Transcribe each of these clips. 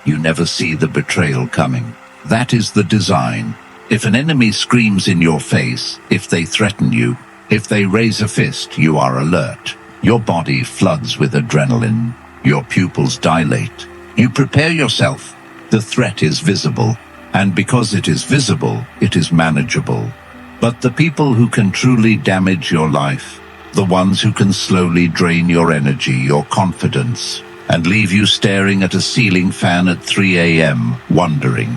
You never see the betrayal coming. That is the design. If an enemy screams in your face, if they threaten you, if they raise a fist, you are alert. Your body floods with adrenaline. Your pupils dilate. You prepare yourself. The threat is visible. And because it is visible, it is manageable. But the people who can truly damage your life, the ones who can slowly drain your energy, your confidence, and leave you staring at a ceiling fan at 3 a.m., wondering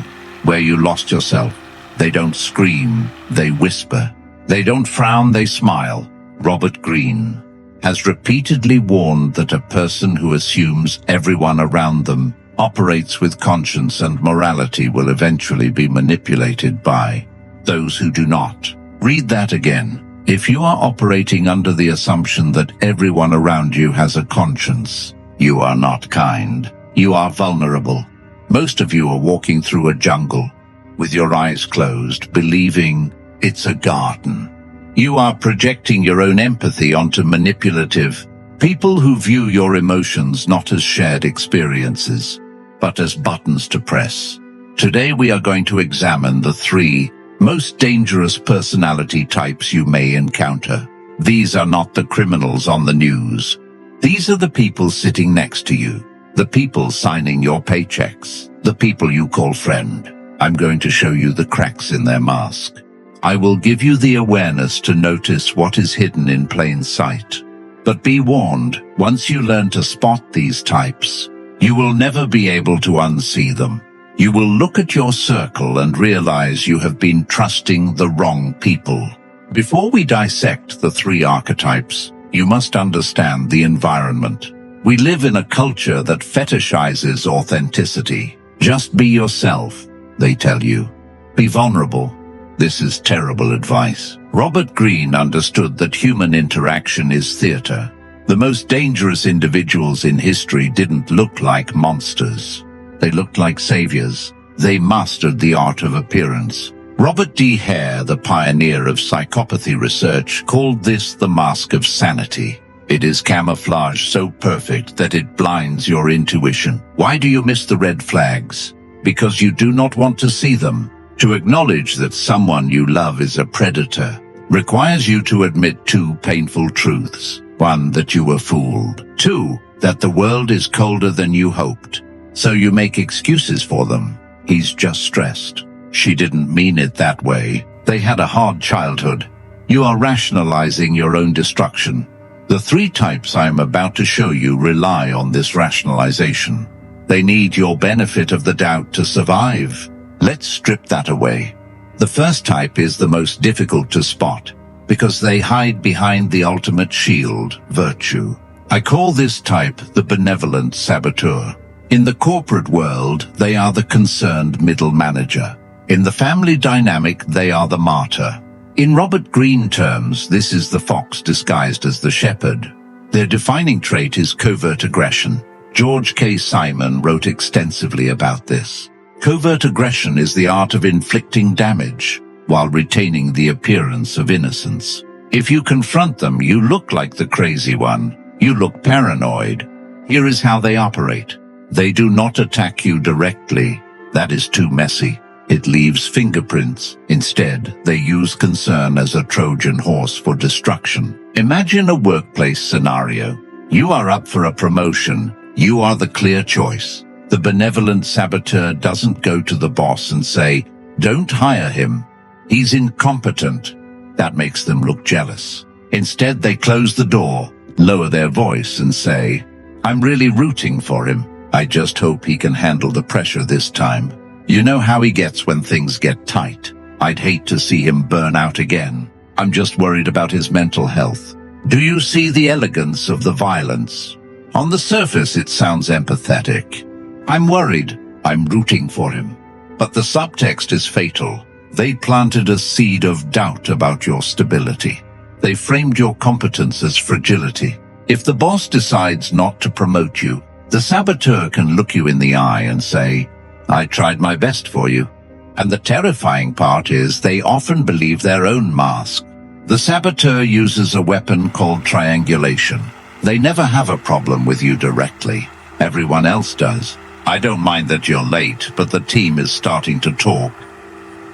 where you lost yourself. They don't scream, they whisper. They don't frown, they smile. Robert Greene has repeatedly warned that a person who assumes everyone around them operates with conscience and morality will eventually be manipulated by those who do not. Read that again. If you are operating under the assumption that everyone around you has a conscience, you are not kind. You are vulnerable. Most of you are walking through a jungle with your eyes closed, believing it's a garden. You are projecting your own empathy onto manipulative people who view your emotions not as shared experiences, but as buttons to press. Today we are going to examine the 3 most dangerous personality types you may encounter. These are not the criminals on the news. These are the people sitting next to you, the people signing your paychecks, the people you call friend. I'm going to show you the cracks in their mask. I will give you the awareness to notice what is hidden in plain sight. But be warned, once you learn to spot these types, you will never be able to unsee them. You will look at your circle and realize you have been trusting the wrong people. Before we dissect the 3 archetypes, you must understand the environment. We live in a culture that fetishizes authenticity. Just be yourself, they tell you. Be vulnerable. This is terrible advice. Robert Greene understood that human interaction is theater. The most dangerous individuals in history didn't look like monsters. They looked like saviors. They mastered the art of appearance. Robert D. Hare, the pioneer of psychopathy research, called this the mask of sanity. It is camouflage so perfect that it blinds your intuition. Why do you miss the red flags? Because you do not want to see them. To acknowledge that someone you love is a predator requires you to admit 2 painful truths. 1, that you were fooled. 2, that the world is colder than you hoped. So you make excuses for them. He's just stressed. She didn't mean it that way. They had a hard childhood. You are rationalizing your own destruction. The 3 types I am about to show you rely on this rationalization. They need your benefit of the doubt to survive. Let's strip that away. The first type is the most difficult to spot because they hide behind the ultimate shield, virtue. I call this type the benevolent saboteur. In the corporate world, they are the concerned middle manager. In the family dynamic, they are the martyr. In Robert Greene terms, this is the fox disguised as the shepherd. Their defining trait is covert aggression. George K. Simon wrote extensively about this. Covert aggression is the art of inflicting damage while retaining the appearance of innocence. If you confront them, you look like the crazy one. You look paranoid. Here is how they operate. They do not attack you directly. That is too messy. It leaves fingerprints. Instead, they use concern as a Trojan horse for destruction. Imagine a workplace scenario. You are up for a promotion. You are the clear choice. The benevolent saboteur doesn't go to the boss and say, "Don't hire him. He's incompetent." That makes them look jealous. Instead, they close the door, lower their voice and say, "I'm really rooting for him. I just hope he can handle the pressure this time. You know how he gets when things get tight. I'd hate to see him burn out again. I'm just worried about his mental health." Do you see the elegance of the violence? On the surface, it sounds empathetic. I'm worried. I'm rooting for him. But the subtext is fatal. They planted a seed of doubt about your stability. They framed your competence as fragility. If the boss decides not to promote you, the saboteur can look you in the eye and say, "I tried my best for you." And the terrifying part is they often believe their own mask. The saboteur uses a weapon called triangulation. They never have a problem with you directly. Everyone else does. I don't mind that you're late, but the team is starting to talk.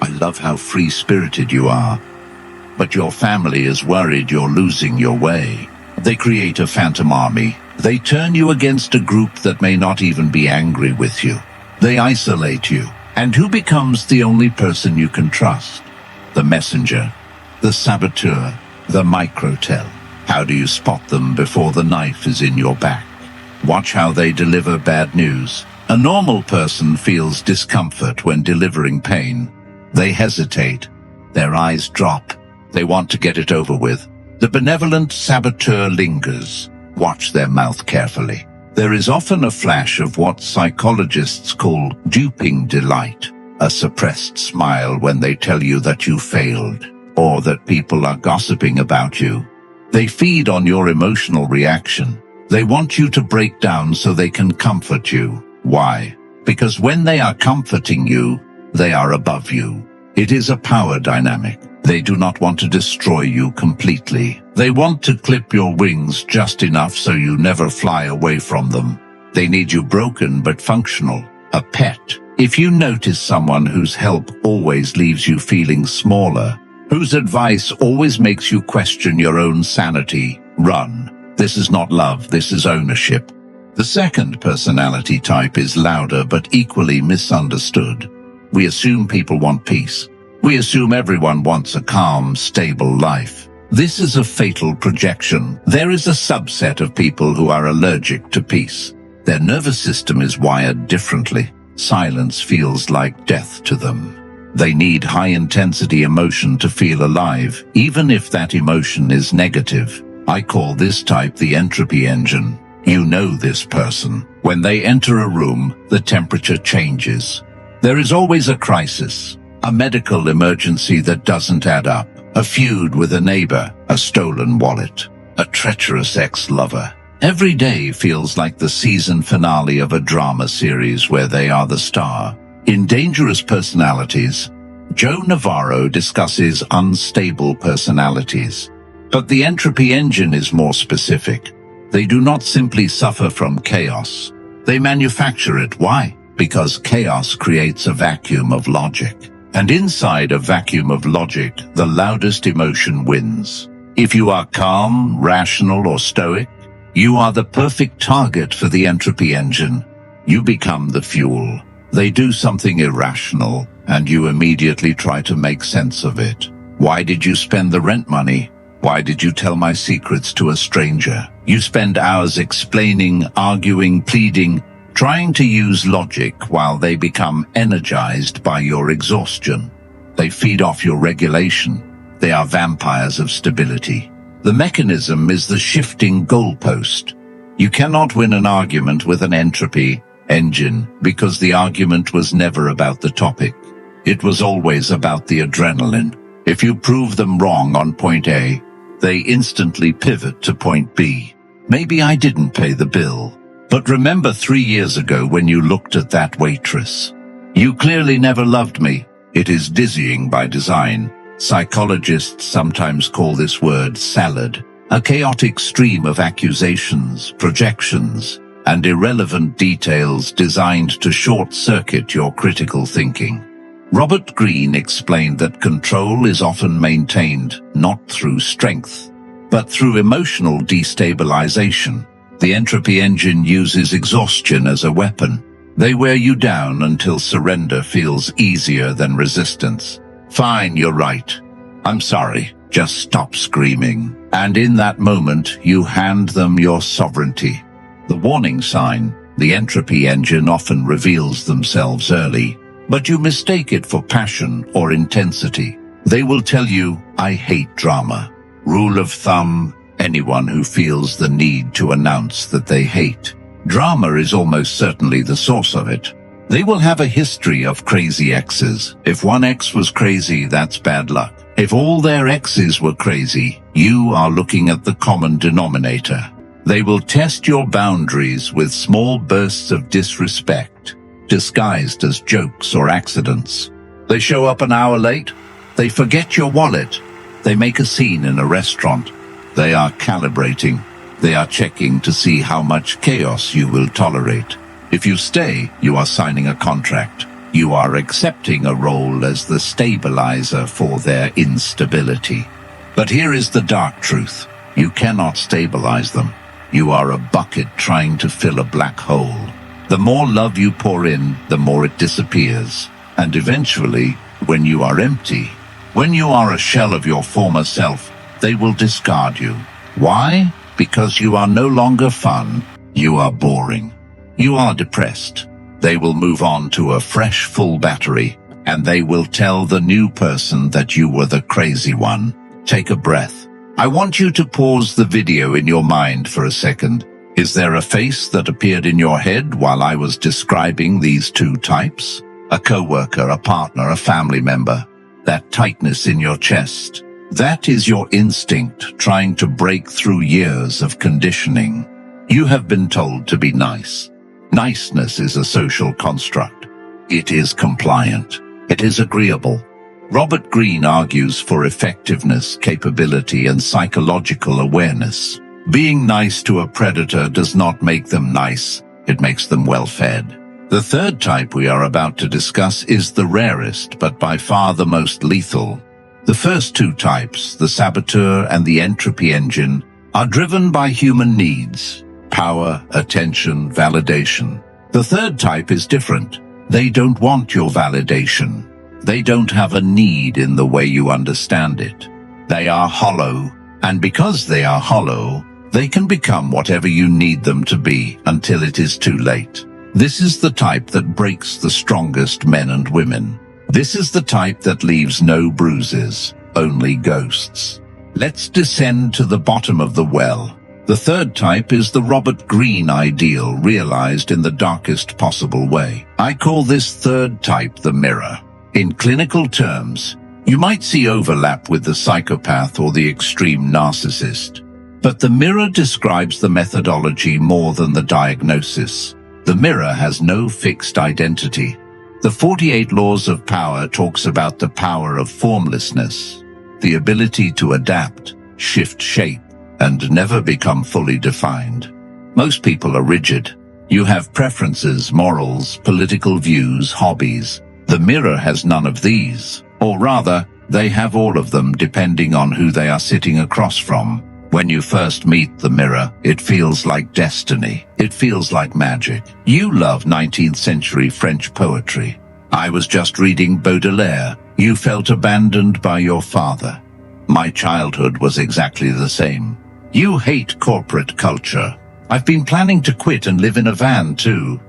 I love how free-spirited you are, but your family is worried you're losing your way. They create a phantom army. They turn you against a group that may not even be angry with you. They isolate you. And who becomes the only person you can trust? The messenger, the saboteur, the microtel. How do you spot them before the knife is in your back? Watch how they deliver bad news. A normal person feels discomfort when delivering pain. They hesitate. Their eyes drop. They want to get it over with. The benevolent saboteur lingers. Watch their mouth carefully. There is often a flash of what psychologists call duping delight, a suppressed smile when they tell you that you failed, or that people are gossiping about you. They feed on your emotional reaction. They want you to break down so they can comfort you. Why? Because when they are comforting you, they are above you. It is a power dynamic. They do not want to destroy you completely. They want to clip your wings just enough so you never fly away from them. They need you broken but functional, a pet. If you notice someone whose help always leaves you feeling smaller, whose advice always makes you question your own sanity, run. This is not love, this is ownership. The second personality type is louder but equally misunderstood. We assume people want peace. We assume everyone wants a calm, stable life. This is a fatal projection. There is a subset of people who are allergic to peace. Their nervous system is wired differently. Silence feels like death to them. They need high-intensity emotion to feel alive, even if that emotion is negative. I call this type the entropy engine. You know this person. When they enter a room, the temperature changes. There is always a crisis. A medical emergency that doesn't add up, a feud with a neighbor, a stolen wallet, a treacherous ex-lover. Every day feels like the season finale of a drama series where they are the star. In Dangerous Personalities, Joe Navarro discusses unstable personalities. But the entropy engine is more specific. They do not simply suffer from chaos. They manufacture it. Why? Because chaos creates a vacuum of logic. And inside a vacuum of logic, the loudest emotion wins. If you are calm, rational, or stoic, you are the perfect target for the entropy engine. You become the fuel. They do something irrational, and you immediately try to make sense of it. Why did you spend the rent money? Why did you tell my secrets to a stranger? You spend hours explaining, arguing, pleading, trying to use logic while they become energized by your exhaustion. They feed off your regulation. They are vampires of stability. The mechanism is the shifting goalpost. You cannot win an argument with an entropy engine because the argument was never about the topic. It was always about the adrenaline. If you prove them wrong on point A, they instantly pivot to point B. Maybe I didn't pay the bill. But remember 3 years ago when you looked at that waitress. You clearly never loved me. It is dizzying by design. Psychologists sometimes call this word salad, a chaotic stream of accusations, projections, and irrelevant details designed to short-circuit your critical thinking. Robert Greene explained that control is often maintained not through strength, but through emotional destabilization. The entropy engine uses exhaustion as a weapon. They wear you down until surrender feels easier than resistance. Fine, you're right. I'm sorry. Just stop screaming. And in that moment, you hand them your sovereignty. The warning sign, the entropy engine often reveals themselves early, but you mistake it for passion or intensity. They will tell you, I hate drama. Rule of thumb, anyone who feels the need to announce that they hate drama is almost certainly the source of it. They will have a history of crazy exes. If one ex was crazy, that's bad luck. If all their exes were crazy, you are looking at the common denominator. They will test your boundaries with small bursts of disrespect, disguised as jokes or accidents. They show up an hour late. They forget your wallet. They make a scene in a restaurant. They are calibrating. They are checking to see how much chaos you will tolerate. If you stay, you are signing a contract. You are accepting a role as the stabilizer for their instability. But here is the dark truth. You cannot stabilize them. You are a bucket trying to fill a black hole. The more love you pour in, the more it disappears. And eventually, when you are empty, when you are a shell of your former self, they will discard you. Why? Because you are no longer fun. You are boring. You are depressed. They will move on to a fresh, full battery, and they will tell the new person that you were the crazy one. Take a breath. I want you to pause the video in your mind for a second. Is there a face that appeared in your head while I was describing these two types? A coworker, a partner, a family member. That tightness in your chest. That is your instinct trying to break through years of conditioning. You have been told to be nice. Niceness is a social construct. It is compliant. It is agreeable. Robert Greene argues for effectiveness, capability, and psychological awareness. Being nice to a predator does not make them nice. It makes them well-fed. The third type we are about to discuss is the rarest, but by far the most lethal. The first two types, the saboteur and the entropy engine, are driven by human needs. Power, attention, validation. The third type is different. They don't want your validation. They don't have a need in the way you understand it. They are hollow, and because they are hollow, they can become whatever you need them to be until it is too late. This is the type that breaks the strongest men and women. This is the type that leaves no bruises, only ghosts. Let's descend to the bottom of the well. The third type is the Robert Greene ideal realized in the darkest possible way. I call this third type the mirror. In clinical terms, you might see overlap with the psychopath or the extreme narcissist. But the mirror describes the methodology more than the diagnosis. The mirror has no fixed identity. The 48 Laws of Power talks about the power of formlessness, the ability to adapt, shift shape, and never become fully defined. Most people are rigid. You have preferences, morals, political views, hobbies. The mirror has none of these, or rather, they have all of them depending on who they are sitting across from. When you first meet the mirror, it feels like destiny. It feels like magic. You love 19th century French poetry. I was just reading Baudelaire. You felt abandoned by your father. My childhood was exactly the same. You hate corporate culture. I've been planning to quit and live in a van too.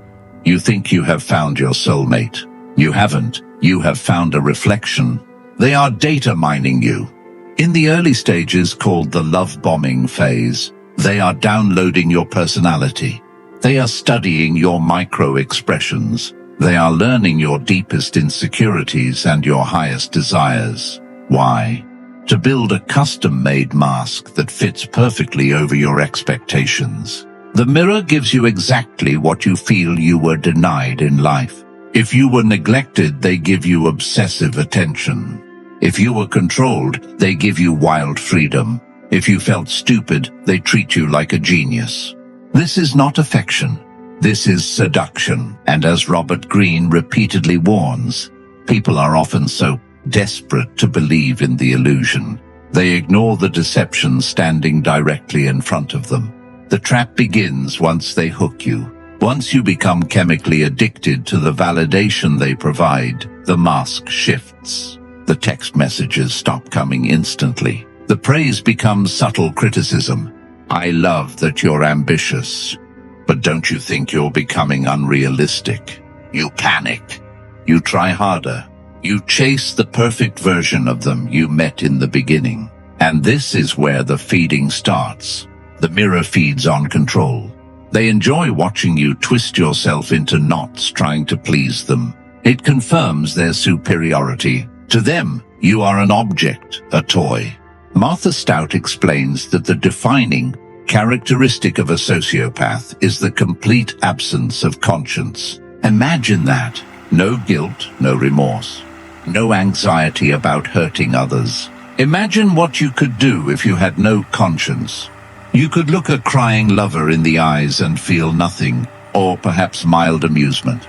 You think you have found your soulmate. You haven't. You have found a reflection. They are data mining you. In the early stages called the love bombing phase, they are downloading your personality. They are studying your micro expressions. They are learning your deepest insecurities and your highest desires. Why? To build a custom-made mask that fits perfectly over your expectations. The mirror gives you exactly what you feel you were denied in life. If you were neglected, they give you obsessive attention. If you were controlled, they give you wild freedom. If you felt stupid, they treat you like a genius. This is not affection. This is seduction. And as Robert Greene repeatedly warns, people are often so desperate to believe in the illusion. They ignore the deception standing directly in front of them. The trap begins once they hook you. Once you become chemically addicted to the validation they provide, the mask shifts. The text messages stop coming instantly. The praise becomes subtle criticism. I love that you're ambitious, but don't you think you're becoming unrealistic? You panic. You try harder. You chase the perfect version of them you met in the beginning. And this is where the feeding starts. The mirror feeds on control. They enjoy watching you twist yourself into knots trying to please them. It confirms their superiority. To them, you are an object, a toy. Martha Stout explains that the defining characteristic of a sociopath is the complete absence of conscience. Imagine that. No guilt, no remorse, no anxiety about hurting others. Imagine what you could do if you had no conscience. You could look a crying lover in the eyes and feel nothing. or perhaps mild amusement.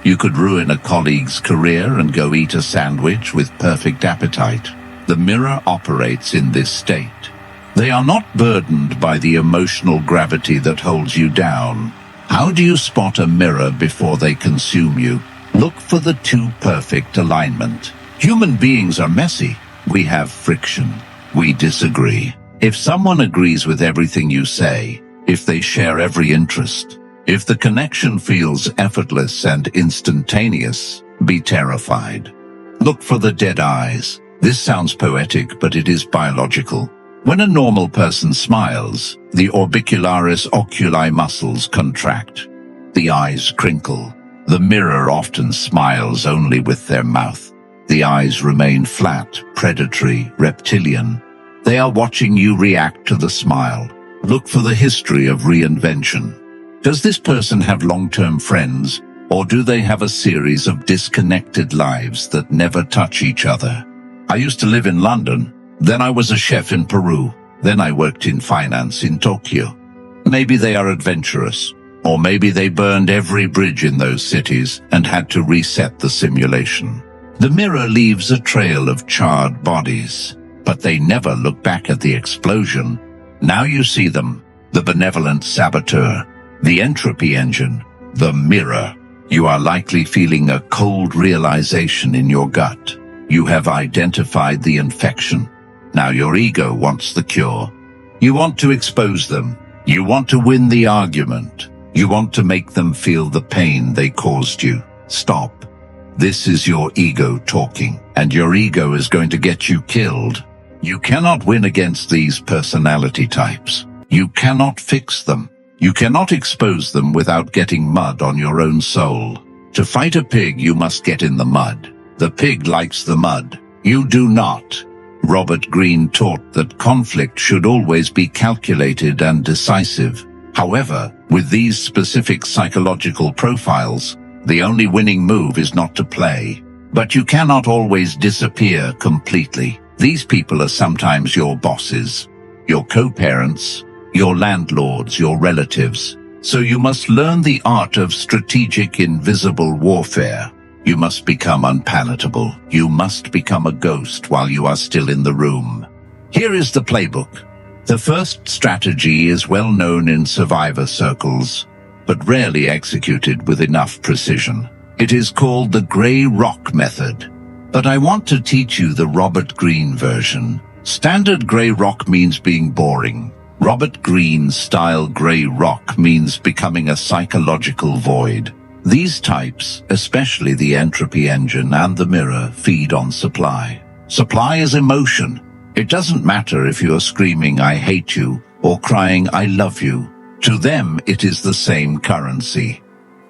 You could ruin a colleague's career and go eat a sandwich with perfect appetite. The mirror operates in this state. They are not burdened by the emotional gravity that holds you down. How do you spot a mirror before they consume you? Look for the too perfect alignment. Human beings are messy. We have friction. We disagree. If someone agrees with everything you say, if they share every interest, if the connection feels effortless and instantaneous, be terrified. Look for the dead eyes. This sounds poetic, but it is biological. When a normal person smiles, the orbicularis oculi muscles contract. The eyes crinkle. The mirror often smiles only with their mouth. The eyes remain flat, predatory, reptilian. They are watching you react to the smile. Look for the history of reinvention. Does this person have long-term friends, or do they have a series of disconnected lives that never touch each other? I used to live in London. Then I was a chef in Peru. Then I worked in finance in Tokyo. Maybe they are adventurous, or maybe they burned every bridge in those cities and had to reset the simulation. The mirror leaves a trail of charred bodies, but they never look back at the explosion. Now you see them, the benevolent saboteur, the entropy engine, the mirror. You are likely feeling a cold realization in your gut. You have identified the infection. Now your ego wants the cure. You want to expose them. You want to win the argument. You want to make them feel the pain they caused you. Stop. This is your ego talking, and your ego is going to get you killed. You cannot win against these personality types. You cannot fix them. You cannot expose them without getting mud on your own soul. To fight a pig, you must get in the mud. The pig likes the mud. You do not. Robert Greene taught that conflict should always be calculated and decisive. However, with these specific psychological profiles, the only winning move is not to play. But you cannot always disappear completely. These people are sometimes your bosses, your co-parents, your landlords, your relatives. So you must learn the art of strategic invisible warfare. You must become unpalatable. You must become a ghost while you are still in the room. Here is the playbook. The first strategy is well known in survivor circles, but rarely executed with enough precision. It is called the gray rock method. But I want to teach you the Robert Greene version. Standard gray rock means being boring. Robert Greene style gray rock means becoming a psychological void. These types, especially the entropy engine and the mirror, feed on supply. Supply is emotion. It doesn't matter if you are screaming, "I hate you," or crying, "I love you." To them, it is the same currency.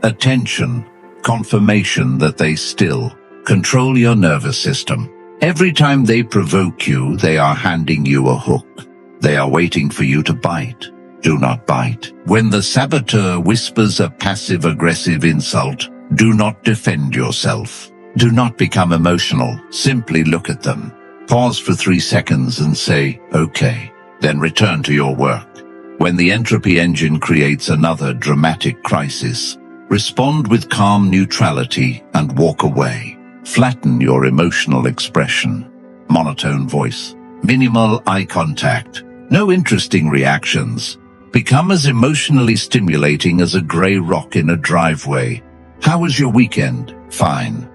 Attention, confirmation that they still control your nervous system. Every time they provoke you, they are handing you a hook. They are waiting for you to bite. Do not bite. When the saboteur whispers a passive-aggressive insult, do not defend yourself. Do not become emotional. Simply look at them. Pause for 3 seconds and say, "Okay." Then return to your work. When the entropy engine creates another dramatic crisis, respond with calm neutrality and walk away. Flatten your emotional expression. Monotone voice. Minimal eye contact. No interesting reactions. Become as emotionally stimulating as a gray rock in a driveway. How was your weekend? Fine.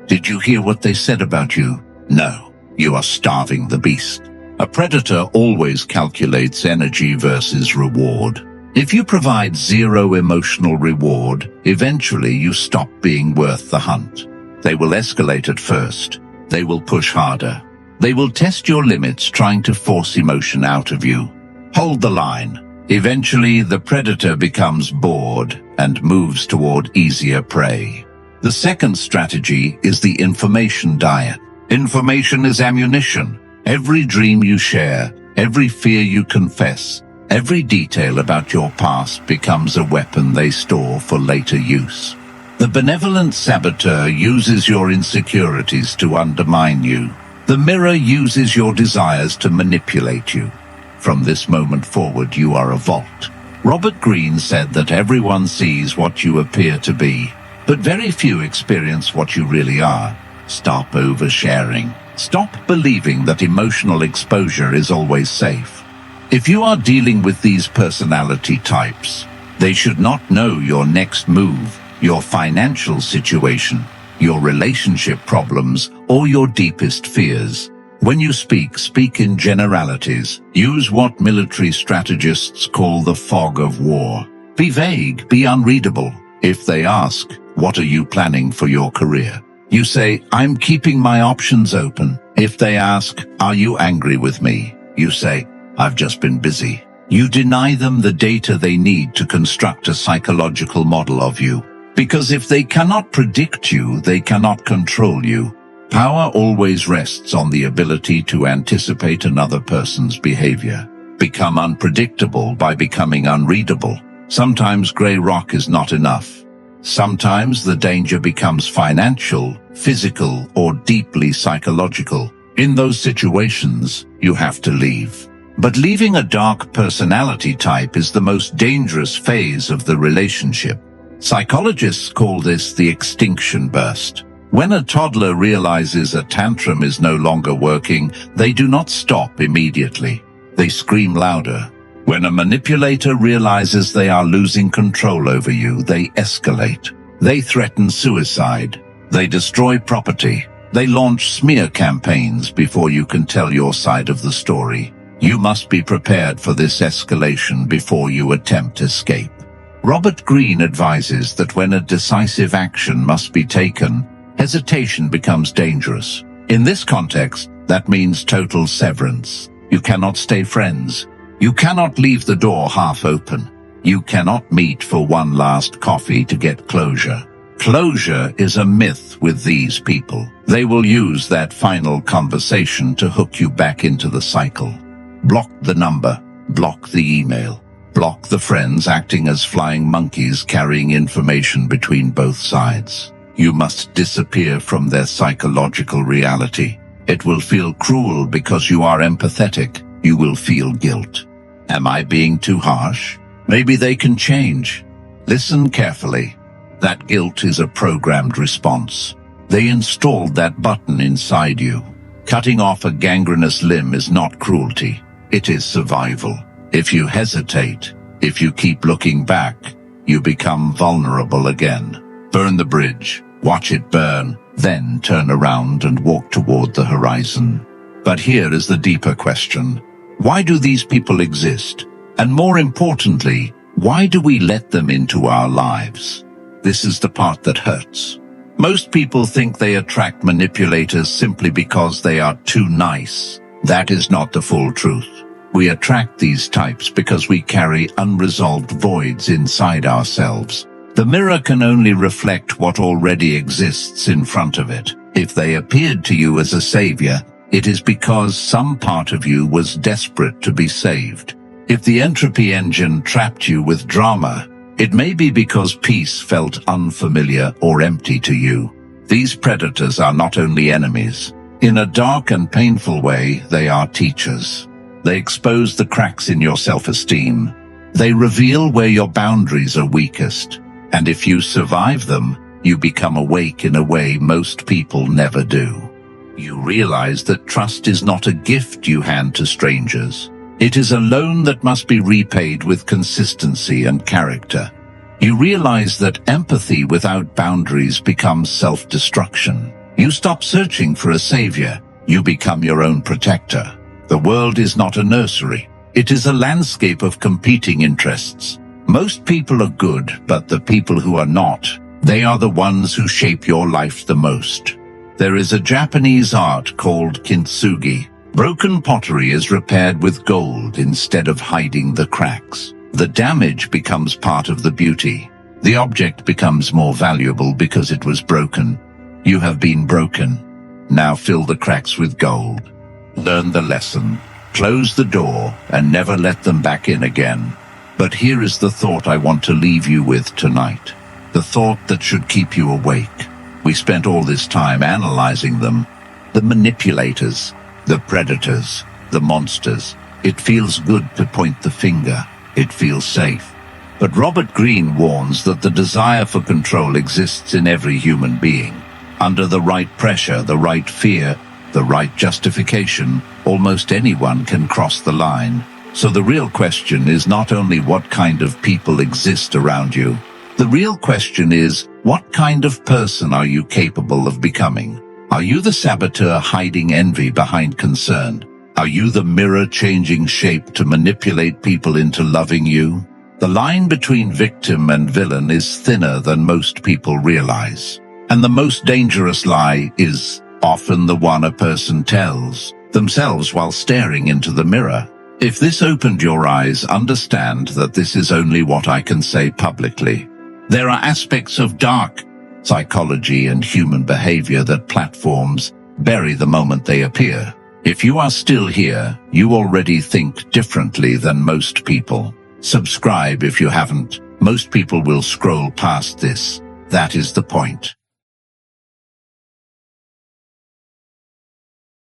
Did you hear what they said about you? No. You are starving the beast. A predator always calculates energy versus reward. If you provide zero emotional reward, eventually you stop being worth the hunt. They will escalate at first. They will push harder. They will test your limits, trying to force emotion out of you. Hold the line. Eventually, the predator becomes bored and moves toward easier prey. The second strategy is the information diet. Information is ammunition. Every dream you share, every fear you confess, every detail about your past becomes a weapon they store for later use. The benevolent saboteur uses your insecurities to undermine you. The mirror uses your desires to manipulate you. From this moment forward, you are a vault. Robert Greene said that everyone sees what you appear to be, but very few experience what you really are. Stop oversharing. Stop believing that emotional exposure is always safe. If you are dealing with these personality types, they should not know your next move, your financial situation, your relationship problems, or your deepest fears. When you speak, speak in generalities. Use what military strategists call the fog of war. Be vague, be unreadable. If they ask, "What are you planning for your career?" you say, "I'm keeping my options open." If they ask, "Are you angry with me?" you say, "I've just been busy." You deny them the data they need to construct a psychological model of you. Because if they cannot predict you, they cannot control you. Power always rests on the ability to anticipate another person's behavior. Become unpredictable by becoming unreadable. Sometimes gray rock is not enough. Sometimes the danger becomes financial, physical, or deeply psychological. In those situations, you have to leave. But leaving a dark personality type is the most dangerous phase of the relationship. Psychologists call this the extinction burst. When a toddler realizes a tantrum is no longer working, they do not stop immediately. They scream louder. When a manipulator realizes they are losing control over you, they escalate. They threaten suicide. They destroy property. They launch smear campaigns before you can tell your side of the story. You must be prepared for this escalation before you attempt escape. Robert Greene advises that when a decisive action must be taken, hesitation becomes dangerous. In this context, that means total severance. You cannot stay friends. You cannot leave the door half open. You cannot meet for one last coffee to get closure. Closure is a myth with these people. They will use that final conversation to hook you back into the cycle. Block the number. Block the email. Block the friends acting as flying monkeys carrying information between both sides. You must disappear from their psychological reality. It will feel cruel because you are empathetic. You will feel guilt. Am I being too harsh? Maybe they can change. Listen carefully. That guilt is a programmed response. They installed that button inside you. Cutting off a gangrenous limb is not cruelty. It is survival. If you hesitate, if you keep looking back, you become vulnerable again. Burn the bridge. Watch it burn. Then turn around and walk toward the horizon. But here is the deeper question. Why do these people exist? And more importantly, why do we let them into our lives? This is the part that hurts. Most people think they attract manipulators simply because they are too nice. That is not the full truth. We attract these types because we carry unresolved voids inside ourselves. The mirror can only reflect what already exists in front of it. If they appeared to you as a savior, it is because some part of you was desperate to be saved. If the entropy engine trapped you with drama, it may be because peace felt unfamiliar or empty to you. These predators are not only enemies. In a dark and painful way, they are teachers. They expose the cracks in your self-esteem. They reveal where your boundaries are weakest. And if you survive them, you become awake in a way most people never do. You realize that trust is not a gift you hand to strangers. It is a loan that must be repaid with consistency and character. You realize that empathy without boundaries becomes self-destruction. You stop searching for a savior. You become your own protector. The world is not a nursery. It is a landscape of competing interests. Most people are good, but the people who are not, they are the ones who shape your life the most. There is a Japanese art called kintsugi. Broken pottery is repaired with gold instead of hiding the cracks. The damage becomes part of the beauty. The object becomes more valuable because it was broken. You have been broken. Now fill the cracks with gold. Learn the lesson. Close the door and never let them back in again. But here is the thought I want to leave you with tonight. The thought that should keep you awake. We spent all this time analyzing them. The manipulators, the predators, the monsters. It feels good to point the finger. It feels safe. But Robert Greene warns that the desire for control exists in every human being. Under the right pressure, the right fear, the right justification, almost anyone can cross the line. So the real question is not only what kind of people exist around you. The real question is, what kind of person are you capable of becoming? Are you the saboteur hiding envy behind concern? Are you the mirror changing shape to manipulate people into loving you? The line between victim and villain is thinner than most people realize. And the most dangerous lie is often the one a person tells themselves while staring into the mirror. If this opened your eyes, understand that this is only what I can say publicly. There are aspects of dark psychology and human behavior that platforms bury the moment they appear. If you are still here, you already think differently than most people. Subscribe if you haven't. Most people will scroll past this. That is the point.